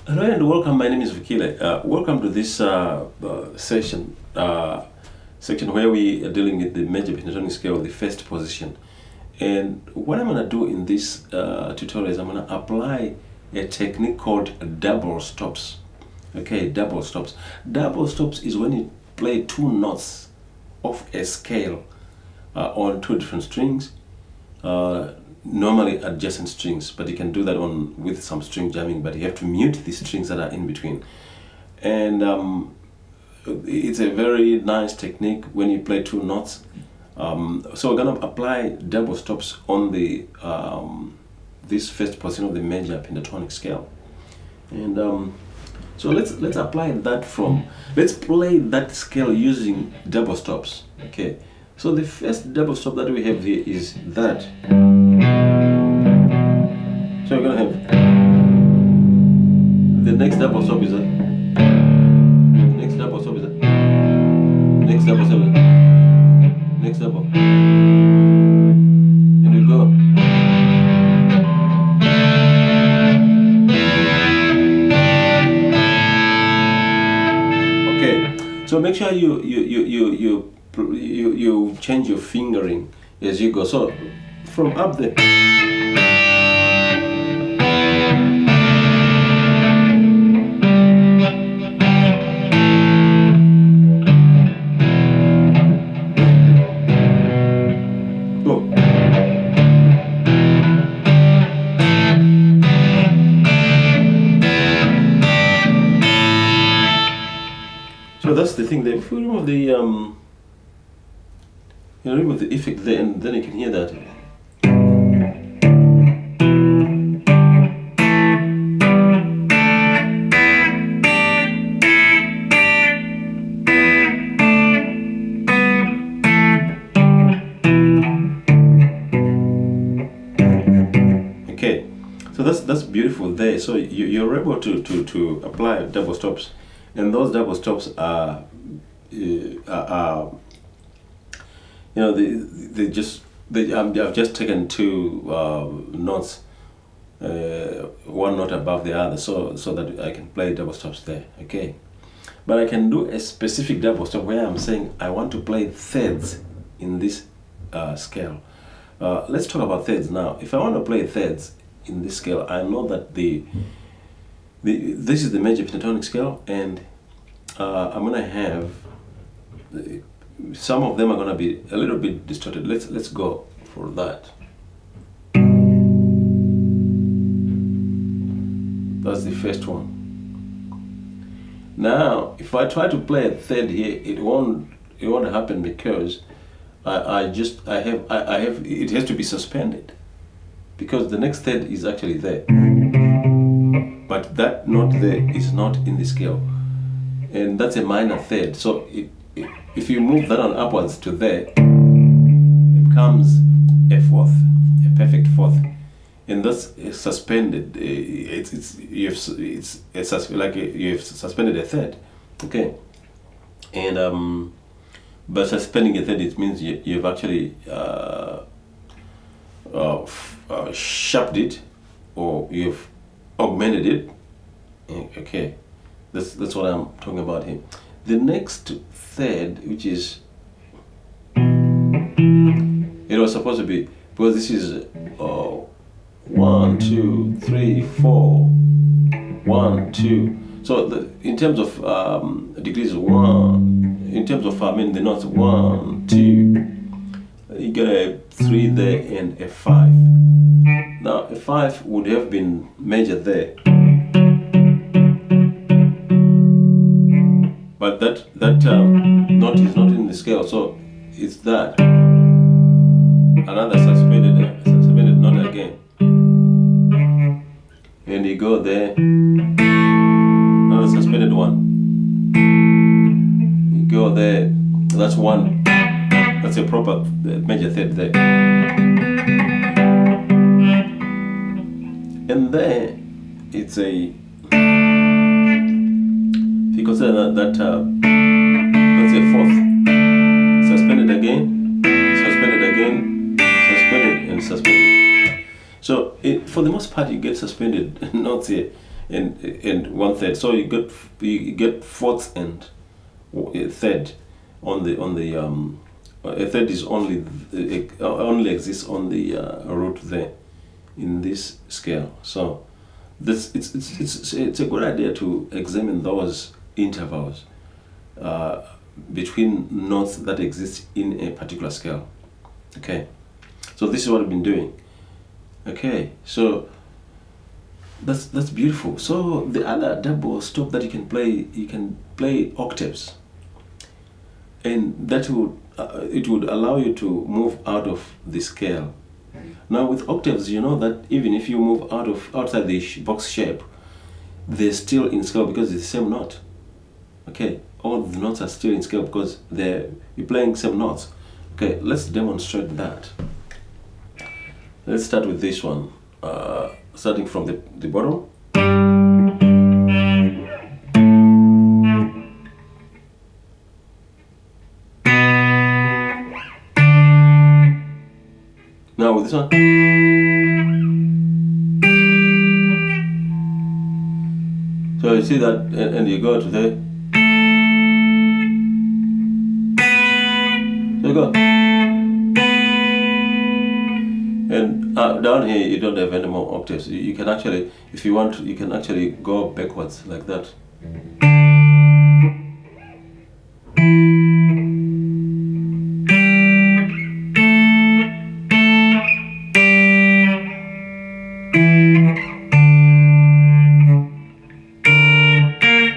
Hello and welcome. My name is Vikile. Welcome to this section where we are dealing with the major pentatonic scale, the first position. And what I'm going to do in this tutorial is I'm going to apply a technique called double stops. Okay, double stops. Double stops is when you play two notes of a scale on two different strings. Normally adjacent strings, but you can do that on with some string jamming, but you have to mute the strings that are in between. And it's a very nice technique when you play two notes. So we're gonna apply double stops on the this first position of the major pentatonic scale. And so let's apply that let's play that scale using double stops. Okay, so the first double stop that we have here is that. So we're gonna have the next double stop is that. Next double stop is that. Next double stop is that. Next double. And we go. Okay. So make sure you change your fingering as you go. So from up there. So that's the thing. If you remove the effect there, and then you can hear that. Okay, so that's beautiful there. So you're able to apply double stops, and those double stops are I've just taken two notes, one note above the other, so that I can play double stops there. Okay, but I can do a specific double stop where I'm saying I want to play thirds in this scale. Let's talk about thirds now. If I want to play thirds in this scale, I know that this is the major pentatonic scale, and I'm gonna have some of them are gonna be a little bit distorted. Let's go for that. That's the first one. Now, if I try to play a third here, it won't happen because I have it has to be suspended, because the next third is actually there, but that note there is not in the scale, and that's a minor third. So if you move that on upwards to there, it becomes a fourth, a perfect fourth, and that's suspended. You've suspended a third. Okay, and by suspending a third, it means you've actually sharpened it, or you've augmented it. Okay, that's what I'm talking about here. The next third, which is, it was supposed to be, because this is 1, 2, 3, 4, 1, 2. So in terms of degrees, in terms of the notes, 1, 2, you get a 3 there and a 5. Now a 5 would have been measured there, but that note is not in the scale, so it's that. Another suspended note again, and you go there, another suspended one, you go there, that's one, that's a proper major third there, and then it's a, if you consider that's a fourth, suspended again, suspended again, suspended and suspended. So for the most part, you get suspended notes here, and one third. So you get fourth and a third on the a third is only exists on the root there in this scale. So this it's a good idea to examine those intervals between notes that exist in a particular scale. Okay, so this is what I've been doing. Okay, so that's beautiful. So the other double stop that you can play octaves, and that would it would allow you to move out of the scale. Now with octaves, you know that even if you move outside the box shape, they're still in scale because it's the same note. Okay, all the notes are still in scale because you're playing same notes. Okay, let's demonstrate that. Let's start with this one, starting from the bottom. Now with this one. So you see that, and you go to there. So you go. And down here you don't have any more octaves. You can actually, if you want, you can actually go backwards like that.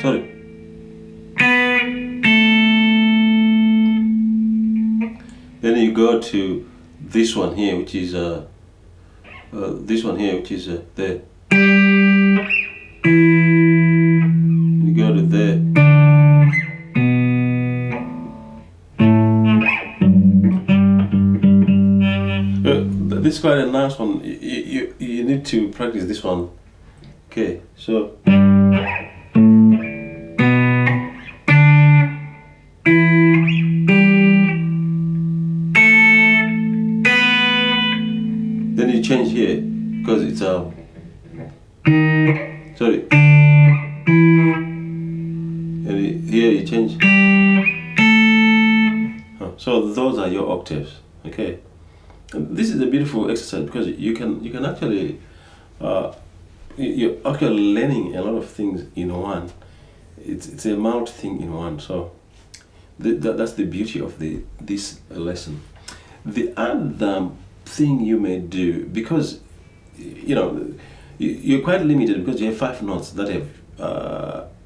Sorry. Then you go to this one here, which is this one here, which is there. You go to there. This is quite a nice one. You need to practice this one. Okay, so. Then you change here because it's sorry, and here you change. So those are your octaves. Okay, and this is a beautiful exercise because you can actually you're actually learning a lot of things in one. It's a multi thing in one. So that's the beauty of this lesson. The other thing you may do, because you're quite limited because you have 5 notes that have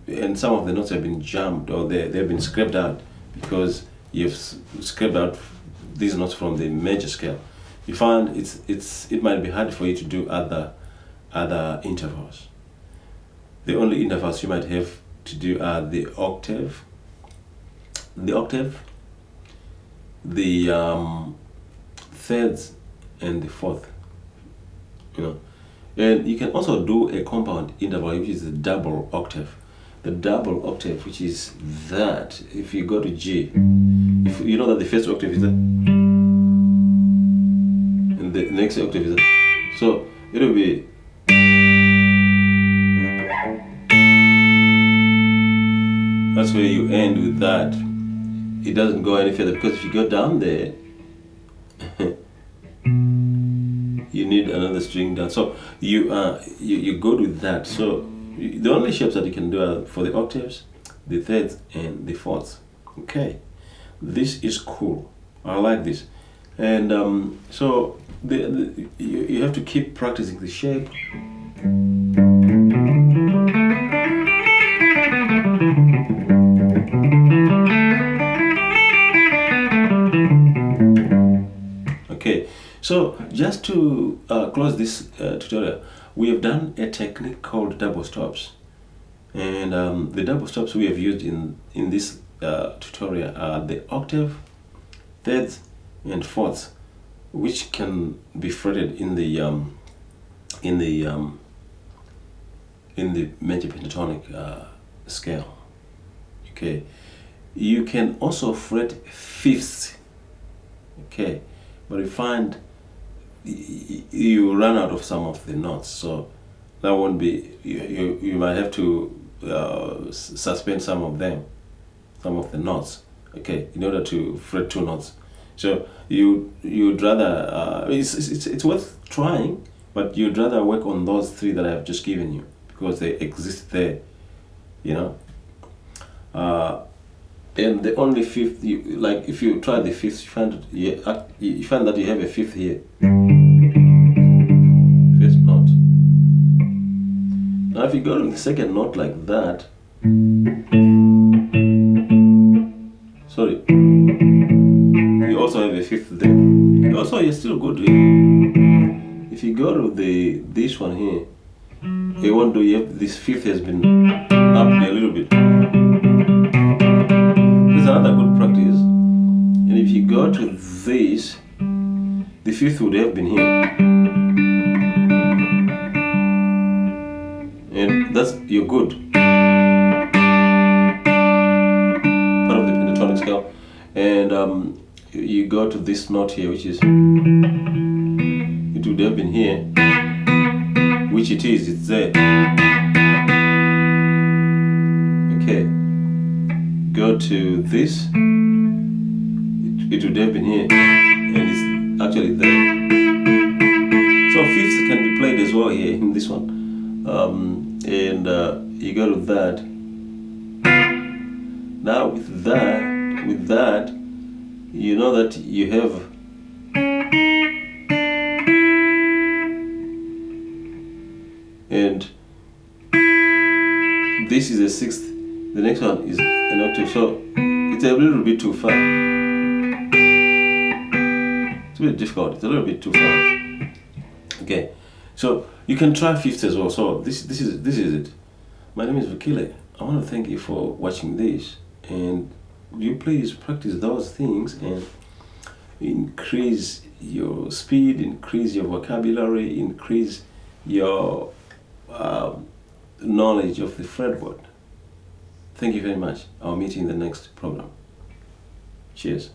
and some of the notes have been jammed or they've been scraped out because you've scraped out these notes from the major scale. You find it might be hard for you to do other intervals. The only intervals you might have to do are the octave, the thirds, and the fourth. And you can also do a compound interval, which is the double octave. The double octave, which is that if you go to G, if you know that the first octave is that, and the next octave is that, so it'll be. That's where you end with that. It doesn't go any further because if you go down there, you need another string down. So you go with that. So the only shapes that you can do are for the octaves, the thirds, and the fourths. Okay, this is cool. I like this, and so you have to keep practicing the shape. Okay, so just to close this tutorial, we have done a technique called double stops, and the double stops we have used in this tutorial are the octave, thirds, and fourths, which can be fretted in the major pentatonic scale. Okay, you can also fret fifths. Okay, but you find you run out of some of the notes, so that won't be, you might have to suspend some of them, some of the notes, okay, in order to fret two notes. So you'd rather, it's worth trying, but you'd rather work on those three that I've just given you because they exist there, you know. And the only fifth, like if you try the fifth, you find that you have a fifth here, fifth note. Now if you go to the second note like that, sorry, you also have a fifth there. Also, you're still good. If you go to this one here, it won't do. This fifth has been upped a little bit. This is another good practice. And if you go to this, the fifth would have been here, and you're good. Part of the pentatonic scale. And you go to this note here, which is, it would have been here, which it's there. Okay, go to this, it would have been here, and it's actually there. So fifths can be played as well here in this one. And you go to that. Now with that, you know that you have and this is a sixth, the next one is an octave, so it's a little bit too far. It's a bit difficult, it's a little bit too far. Okay, so you can try fifths as well. So this is it. My name is Vukile. I want to thank you for watching this, and you please practice those things and increase your speed, increase your vocabulary, increase your knowledge of the fretboard. Thank you very much. I'll meet you in the next program. Cheers.